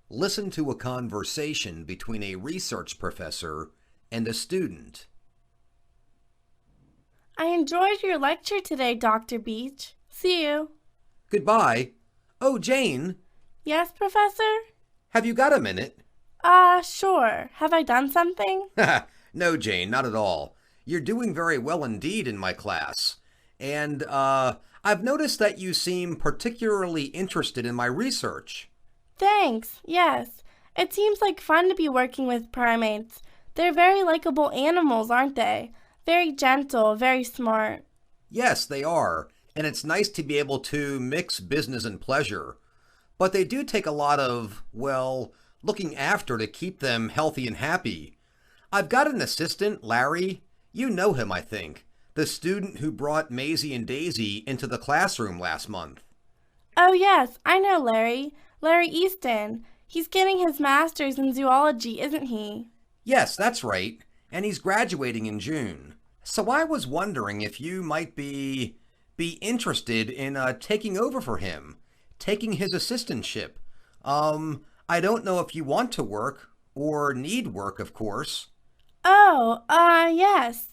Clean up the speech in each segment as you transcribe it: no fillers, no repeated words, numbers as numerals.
Listen to a conversation between a research professor and a student. I enjoyed your lecture today, Dr. Beach. See you. Goodbye. Oh, Jane, Yes, Professor? have you got a minute? Sure. Have I done something? No, Jane, not at all. You're doing very well indeed in my class. And, I've noticed that you seem particularly interested in my research. Thanks. Yes. It seems like fun to be working with primates. They're very likable animals, aren't they? Very gentle, very smart. Yes, they are, and it's nice to be able to mix business and pleasure. But they do take a lot of, well, looking after to keep them healthy and happy. I've got an assistant, Larry. You know him, I think. The student who brought Maisie and Daisy into the classroom last month. Oh, yes, I know Larry. Larry Easton. He's getting his master's in zoology, isn't he? Yes, that's right. And he's graduating in June. So I was wondering if you might be interested in taking over for him, taking his assistantship. I don't know if you want to work or need work, of course. Oh, yes.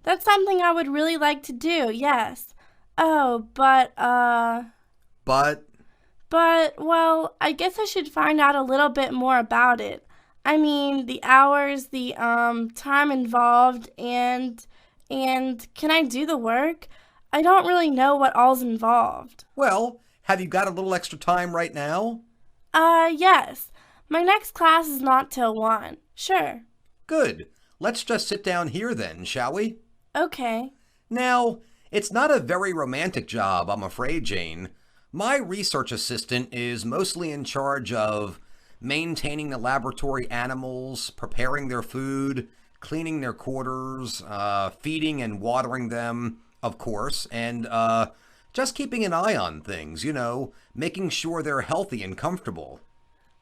That's something I would really like to do, yes. Oh, But well, I guess I should find out a little bit more about it. I mean, the hours, the time involved, and can I do the work? I don't really know what all's involved. well, have you got a little extra time right now? Yes. My next class is not till 1. Sure. Good. Let's just sit down here then, shall we? Okay. Now, it's not a very romantic job, I'm afraid, Jane. My research assistant is mostly in charge of maintaining the laboratory animals, preparing their food, cleaning their quarters, feeding and watering them, of course, and just keeping an eye on things, making sure they're healthy and comfortable.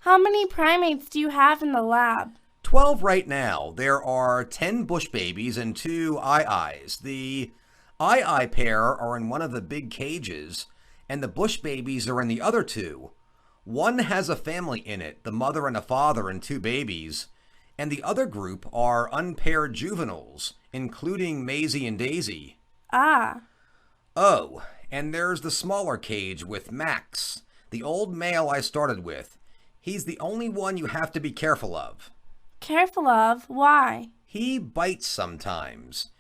How many primates do you have in the lab? 12 right now. There are 10 bush babies and 2 eye-eyes. The eye-eye pair are in one of the big cages, and the bush babies are in the other 2. One has a family in it, the mother and a father and 2 babies, and the other group are unpaired juveniles, including Maisie and Daisy. Ah, Oh, and there's the smaller cage with Max, the old male I started with. He's the only one you have to be careful of. careful of? Why? He bites sometimes.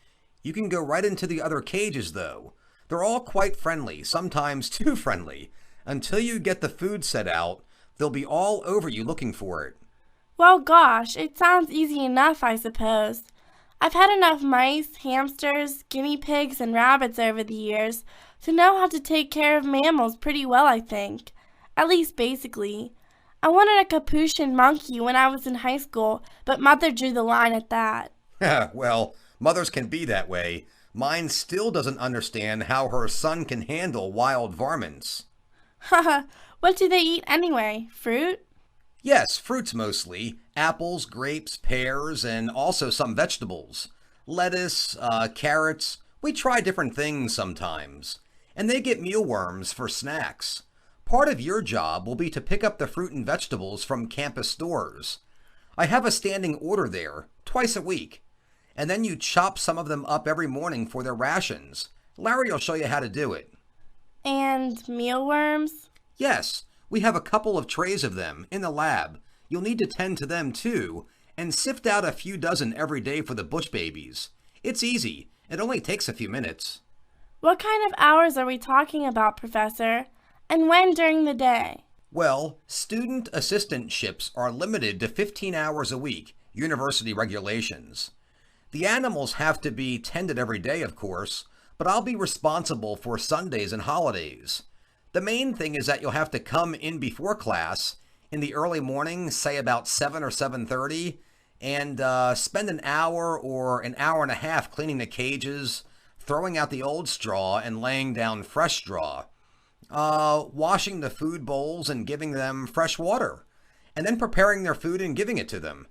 You can go right into the other cages, though. They're all quite friendly, sometimes too friendly. Until you get the food set out, they'll be all over you looking for it. Well, gosh, it sounds easy enough, I suppose. I've had enough mice, hamsters, guinea pigs, and rabbits over the years to know how to take care of mammals pretty well, I think. At least basically. I wanted a capuchin monkey when I was in high school, but Mother drew the line at that. Well, mothers can be that way. Mine still doesn't understand how her son can handle wild varmints. Haha, what do they eat anyway? Fruit? Yes, fruits mostly. Apples, grapes, pears, and also some vegetables. Lettuce, carrots. We try different things sometimes. And they get mealworms for snacks. Part of your job will be to pick up the fruit and vegetables from campus stores. I have a standing order there, twice a week. And then you chop some of them up every morning for their rations. Larry will show you how to do it. And mealworms? Yes, we have a couple of trays of them in the lab. You'll need to tend to them too, and sift out a few dozen every day for the bush babies. It's easy. It only takes a few minutes. What kind of hours are we talking about, Professor? And when during the day? Well, student assistantships are limited to 15 hours a week, university regulations. The animals have to be tended every day, of course, but I'll be responsible for Sundays and holidays. The main thing is that you'll have to come in before class in the early morning, say about 7 or 7:30, and spend an hour or an hour and a half cleaning the cages, throwing out the old straw and laying down fresh straw, washing the food bowls and giving them fresh water, and then preparing their food and giving it to them.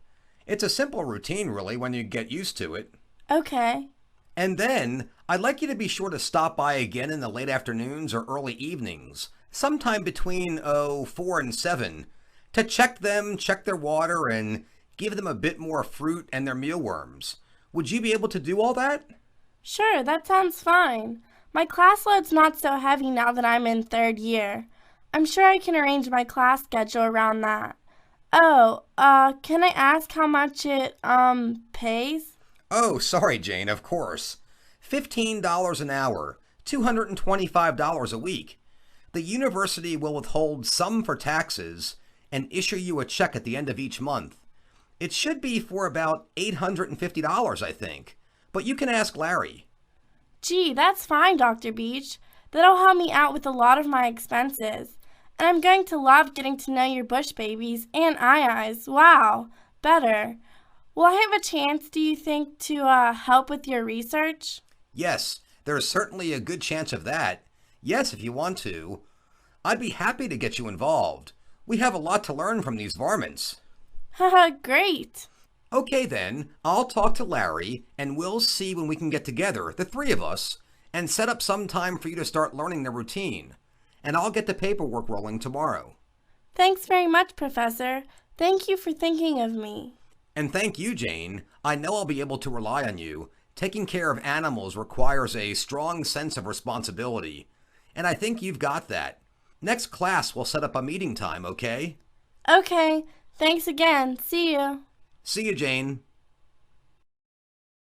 It's a simple routine, really, when you get used to it. Okay. And then, I'd like you to be sure to stop by again in the late afternoons or early evenings, sometime between, 4 and 7, to check them, check their water, and give them a bit more fruit and their mealworms. Would you be able to do all that? Sure, that sounds fine. My class load's not so heavy now that I'm in third year. I'm sure I can arrange my class schedule around that. Oh, can I ask how much it, pays? Oh, sorry, Jane, of course. $15 an hour, $225 a week. The university will withhold some for taxes and issue you a check at the end of each month. It should be for about $850, I think. But you can ask Larry. Gee, that's fine, Dr. Beach. That'll help me out with a lot of my expenses. And I'm going to love getting to know your bush babies and eyes. Wow, better. Will I have a chance, do you think, to help with your research? Yes, there's certainly a good chance of that. Yes, if you want to. I'd be happy to get you involved. We have a lot to learn from these varmints. Haha, great. Okay then, I'll talk to Larry and we'll see when we can get together, the three of us, and set up some time for you to start learning the routine. And I'll get the paperwork rolling tomorrow. Thanks very much, Professor. Thank you for thinking of me. And thank you, Jane. I know I'll be able to rely on you. Taking care of animals requires a strong sense of responsibility. And I think you've got that. Next class we'll set up a meeting time, okay? Okay, thanks again. See you. See you, Jane.